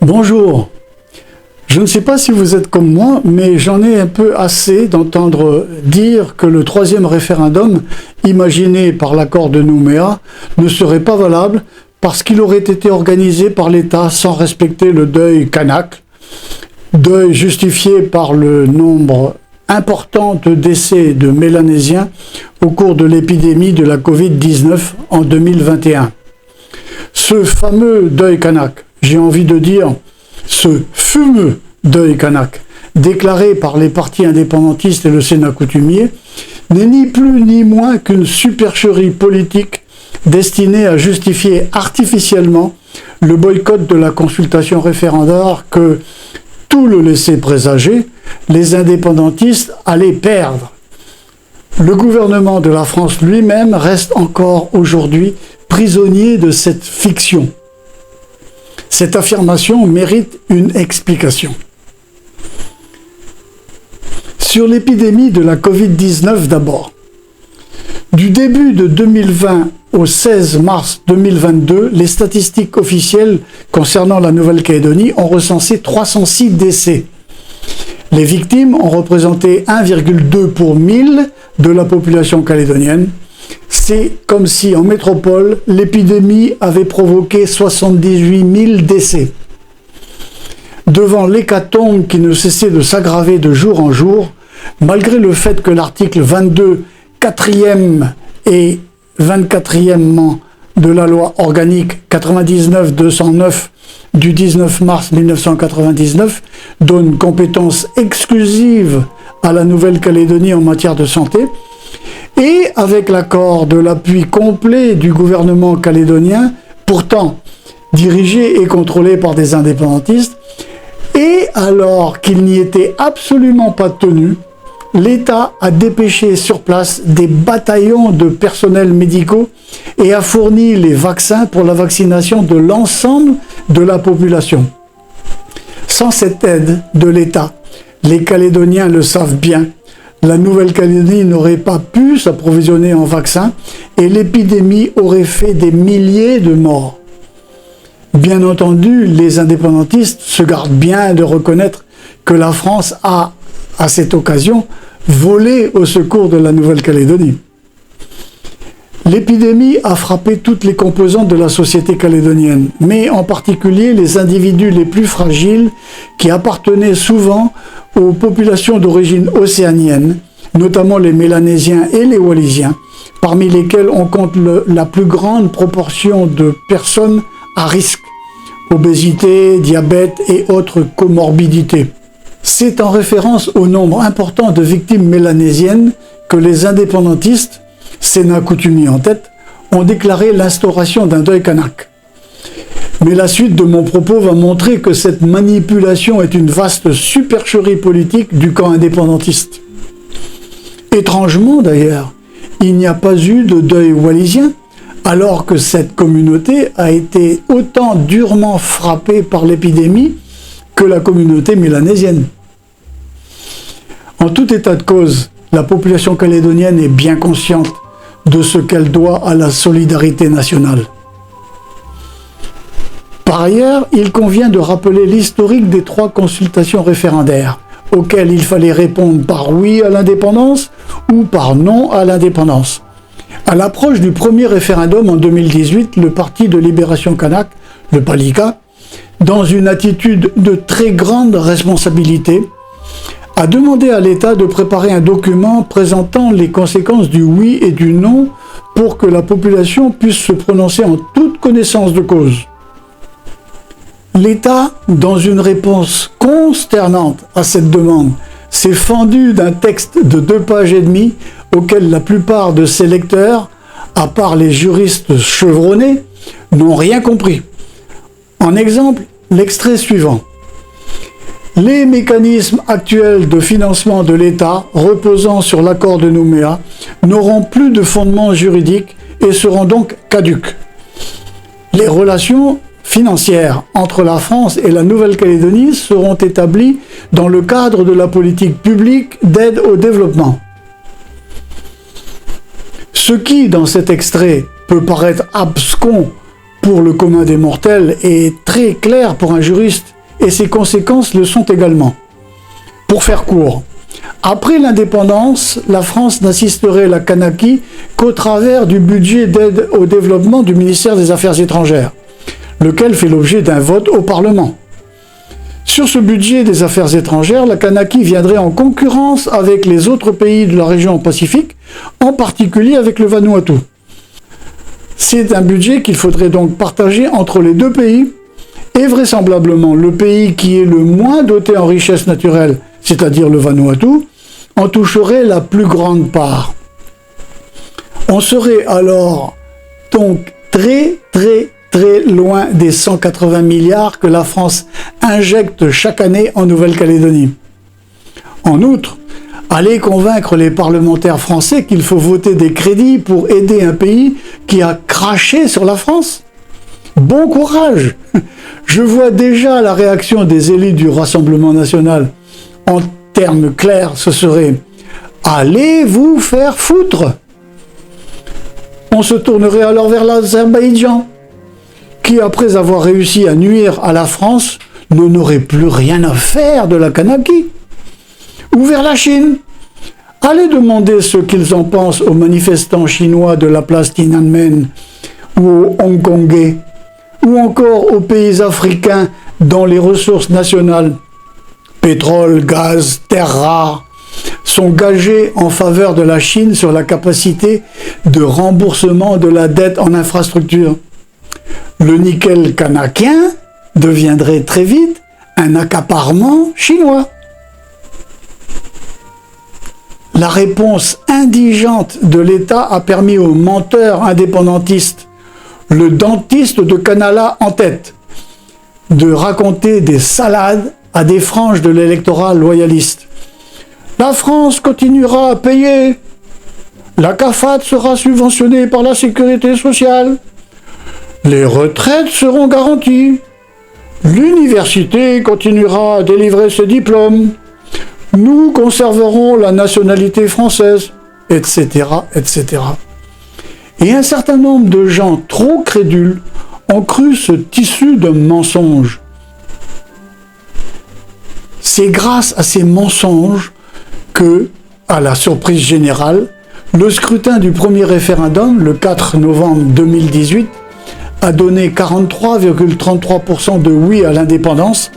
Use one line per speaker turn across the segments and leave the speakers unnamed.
Bonjour, je ne sais pas si vous êtes comme moi, mais j'en ai un peu assez d'entendre dire que le troisième référendum, imaginé par l'accord de Nouméa, ne serait pas valable parce qu'il aurait été organisé par l'État sans respecter le deuil kanak, deuil justifié par le nombre important de décès de Mélanésiens au cours de l'épidémie de la Covid-19 en 2021. Ce fameux deuil kanak, j'ai envie de dire ce fumeux deuil kanak, déclaré par les partis indépendantistes et le Sénat coutumier, n'est ni plus ni moins qu'une supercherie politique destinée à justifier artificiellement le boycott de la consultation référendaire que, tout le laissait présager, les indépendantistes allaient perdre. Le gouvernement de la France lui-même reste encore aujourd'hui prisonnier de cette fiction. Cette affirmation mérite une explication. Sur l'épidémie de la Covid-19 d'abord. Du début de 2020 au 16 mars 2022, les statistiques officielles concernant la Nouvelle-Calédonie ont recensé 306 décès. Les victimes ont représenté 1,2 pour 1000 de la population calédonienne. C'est comme si en métropole, l'épidémie avait provoqué 78 000 décès. Devant l'hécatombe qui ne cessait de s'aggraver de jour en jour, malgré le fait que l'article 22, 4e et 24e de la loi organique 99-209 du 19 mars 1999 donne compétence exclusive à la Nouvelle-Calédonie en matière de santé, et avec l'accord de l'appui complet du gouvernement calédonien, pourtant dirigé et contrôlé par des indépendantistes, et alors qu'il n'y était absolument pas tenu, l'État a dépêché sur place des bataillons de personnels médicaux et a fourni les vaccins pour la vaccination de l'ensemble de la population. Sans cette aide de l'État, les Calédoniens le savent bien, la Nouvelle-Calédonie n'aurait pas pu s'approvisionner en vaccins et l'épidémie aurait fait des milliers de morts. Bien entendu, les indépendantistes se gardent bien de reconnaître que la France a, à cette occasion, volé au secours de la Nouvelle-Calédonie. L'épidémie a frappé toutes les composantes de la société calédonienne, mais en particulier les individus les plus fragiles qui appartenaient souvent aux populations d'origine océanienne, notamment les Mélanésiens et les Wallisiens, parmi lesquels on compte la plus grande proportion de personnes à risque, obésité, diabète et autres comorbidités. C'est en référence au nombre important de victimes mélanésiennes que les indépendantistes, Sénat coutumier en tête, ont déclaré l'instauration d'un deuil kanak. Mais la suite de mon propos va montrer que cette manipulation est une vaste supercherie politique du camp indépendantiste. Étrangement d'ailleurs, il n'y a pas eu de deuil wallisien, alors que cette communauté a été autant durement frappée par l'épidémie que la communauté mélanésienne. En tout état de cause, la population calédonienne est bien consciente de ce qu'elle doit à la solidarité nationale. Par ailleurs, il convient de rappeler l'historique des 3 consultations référendaires, auxquelles il fallait répondre par oui à l'indépendance ou par non à l'indépendance. À l'approche du premier référendum en 2018, le Parti de libération kanak, le PALICA, dans une attitude de très grande responsabilité, a demandé à l'État de préparer un document présentant les conséquences du oui et du non pour que la population puisse se prononcer en toute connaissance de cause. L'État, dans une réponse consternante à cette demande, s'est fendu d'un texte de 2 pages et demie auquel la plupart de ses lecteurs, à part les juristes chevronnés, n'ont rien compris. En exemple, l'extrait suivant. Les mécanismes actuels de financement de l'État, reposant sur l'accord de Nouméa, n'auront plus de fondement juridique et seront donc caducs. Les relations financières entre la France et la Nouvelle-Calédonie seront établies dans le cadre de la politique publique d'aide au développement. Ce qui, dans cet extrait, peut paraître abscon pour le commun des mortels est très clair pour un juriste et ses conséquences le sont également. Pour faire court, après l'indépendance, la France n'assisterait la Kanaki qu'au travers du budget d'aide au développement du ministère des Affaires étrangères, lequel fait l'objet d'un vote au Parlement. Sur ce budget des affaires étrangères, la Kanaki viendrait en concurrence avec les autres pays de la région Pacifique, en particulier avec le Vanuatu. C'est un budget qu'il faudrait donc partager entre les deux pays, et vraisemblablement le pays qui est le moins doté en richesse naturelle, c'est-à-dire le Vanuatu, en toucherait la plus grande part. On serait alors donc très loin des 180 milliards que la France injecte chaque année en Nouvelle-Calédonie. En outre, aller convaincre les parlementaires français qu'il faut voter des crédits pour aider un pays qui a craché sur la France? Bon courage! Je vois déjà la réaction des élus du Rassemblement national. En termes clairs, ce serait « Allez vous faire foutre !» On se tournerait alors vers l'Azerbaïdjan, qui, après avoir réussi à nuire à la France, n'en aurait plus rien à faire de la Kanaki. Ou vers la Chine. Allez demander ce qu'ils en pensent aux manifestants chinois de la place Tiananmen, ou aux Hongkongais, ou encore aux pays africains dont les ressources nationales, pétrole, gaz, terres rares, sont gagées en faveur de la Chine sur la capacité de remboursement de la dette en infrastructure. Le nickel kanakien deviendrait très vite un accaparement chinois. La réponse indigente de l'État a permis aux menteurs indépendantistes, le dentiste de Canala en tête, de raconter des salades à des franges de l'électorat loyaliste. La France continuera à payer. La CAFAT sera subventionnée par la sécurité sociale. Les retraites seront garanties. L'université continuera à délivrer ses diplômes. Nous conserverons la nationalité française, etc., etc. Et un certain nombre de gens trop crédules ont cru ce tissu de mensonges. C'est grâce à ces mensonges que, à la surprise générale, le scrutin du premier référendum, le 4 novembre 2018, a donné 43,33% de oui à l'indépendance,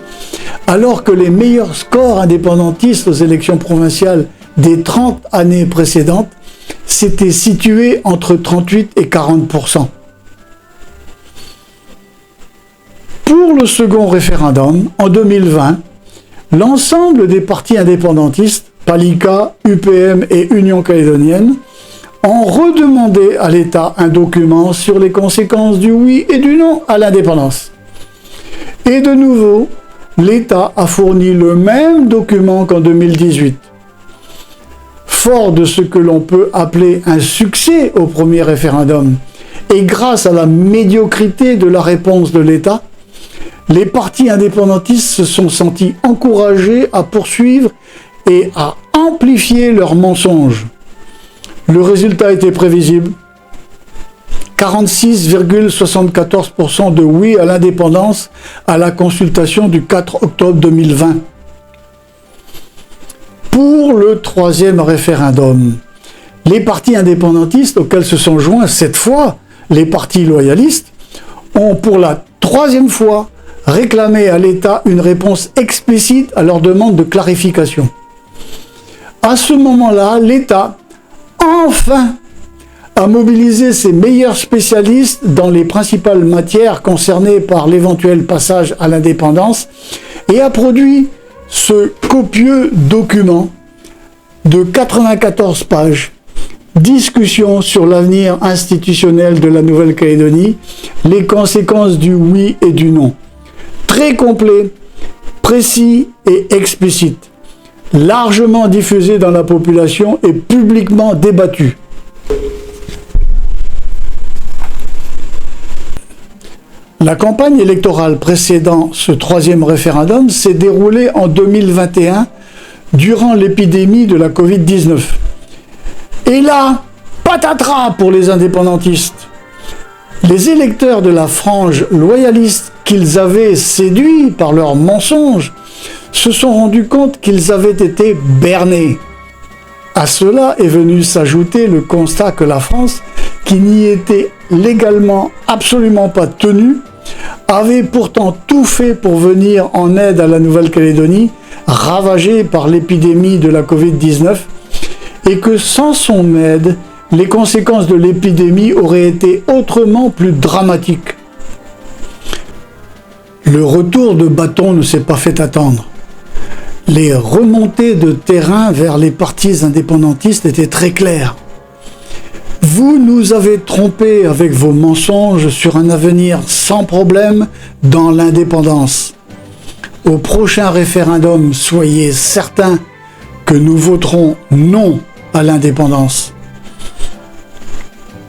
alors que les meilleurs scores indépendantistes aux élections provinciales des 30 années précédentes s'étaient situés entre 38 et 40%. Pour le second référendum, en 2020, l'ensemble des partis indépendantistes, Palika, UPM et Union calédonienne, ont redemandé à l'État un document sur les conséquences du oui et du non à l'indépendance. Et de nouveau, l'État a fourni le même document qu'en 2018. Fort de ce que l'on peut appeler un succès au premier référendum, et grâce à la médiocrité de la réponse de l'État, les partis indépendantistes se sont sentis encouragés à poursuivre et à amplifier leurs mensonges. Le résultat était prévisible. 46,74% de oui à l'indépendance à la consultation du 4 octobre 2020. Pour le troisième référendum, les partis indépendantistes auxquels se sont joints cette fois les partis loyalistes ont pour la troisième fois réclamé à l'État une réponse explicite à leur demande de clarification. À ce moment-là, l'État, enfin, a mobilisé ses meilleurs spécialistes dans les principales matières concernées par l'éventuel passage à l'indépendance et a produit ce copieux document de 94 pages, discussion sur l'avenir institutionnel de la Nouvelle-Calédonie, les conséquences du oui et du non. Très complet, précis et explicite, largement diffusé dans la population et publiquement débattu. La campagne électorale précédant ce troisième référendum s'est déroulée en 2021 durant l'épidémie de la Covid-19. Et là, patatras pour les indépendantistes. Les électeurs de la frange loyaliste qu'ils avaient séduits par leurs mensonges se sont rendus compte qu'ils avaient été bernés. À cela est venu s'ajouter le constat que la France, qui n'y était légalement absolument pas tenue, avait pourtant tout fait pour venir en aide à la Nouvelle-Calédonie, ravagée par l'épidémie de la Covid-19, et que sans son aide, les conséquences de l'épidémie auraient été autrement plus dramatiques. Le retour de bâton ne s'est pas fait attendre. Les remontées de terrain vers les partis indépendantistes étaient très claires. Vous nous avez trompés avec vos mensonges sur un avenir sans problème dans l'indépendance. Au prochain référendum, soyez certains que nous voterons non à l'indépendance.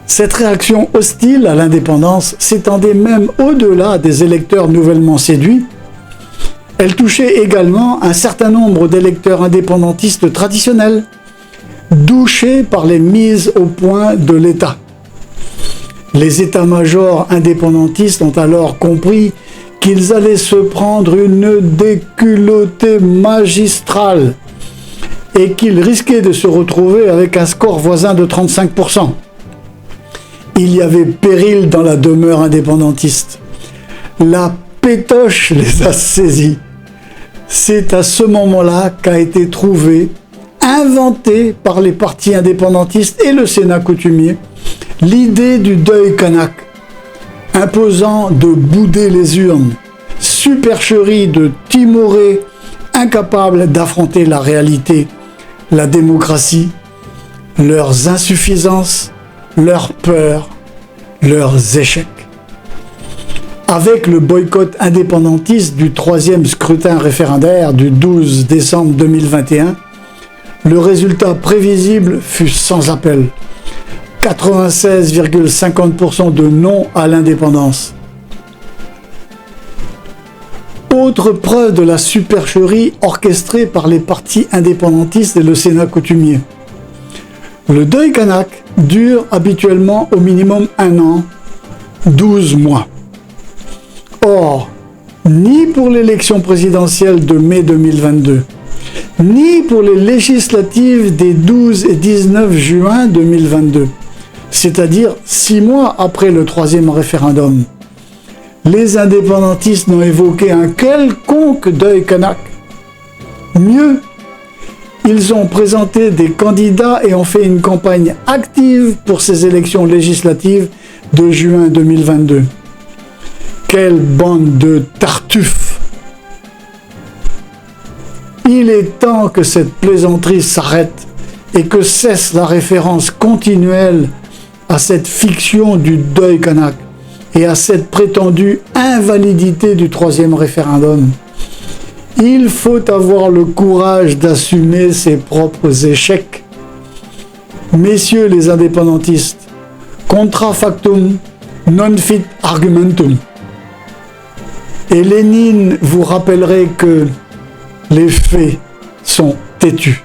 Cette réaction hostile à l'indépendance s'étendait même au-delà des électeurs nouvellement séduits. Elle touchait également un certain nombre d'électeurs indépendantistes traditionnels, douchés par les mises au point de l'État. Les états-majors indépendantistes ont alors compris qu'ils allaient se prendre une déculottée magistrale et qu'ils risquaient de se retrouver avec un score voisin de 35%. Il y avait péril dans la demeure indépendantiste. La pétoche les a saisis. C'est à ce moment-là qu'a été trouvée, inventée par les partis indépendantistes et le Sénat coutumier, l'idée du deuil kanak, imposant de bouder les urnes, supercherie de timorés, incapables d'affronter la réalité, la démocratie, leurs insuffisances, leurs peurs, leurs échecs. Avec le boycott indépendantiste du troisième scrutin référendaire du 12 décembre 2021, le résultat prévisible fut sans appel. 96,50% de non à l'indépendance. Autre preuve de la supercherie orchestrée par les partis indépendantistes et le Sénat coutumier. Le deuil kanak dure habituellement au minimum 1 an, 12 mois. Or, ni pour l'élection présidentielle de mai 2022, ni pour les législatives des 12 et 19 juin 2022, c'est-à-dire 6 mois après le troisième référendum, les indépendantistes n'ont évoqué un quelconque deuil kanak. Mieux, ils ont présenté des candidats et ont fait une campagne active pour ces élections législatives de juin 2022. Quelle bande de tartuffes! Il est temps que cette plaisanterie s'arrête et que cesse la référence continuelle à cette fiction du deuil kanak et à cette prétendue invalidité du troisième référendum. Il faut avoir le courage d'assumer ses propres échecs. Messieurs les indépendantistes, contra factum non fit argumentum. Et Lénine vous rappellerait que les faits sont têtus.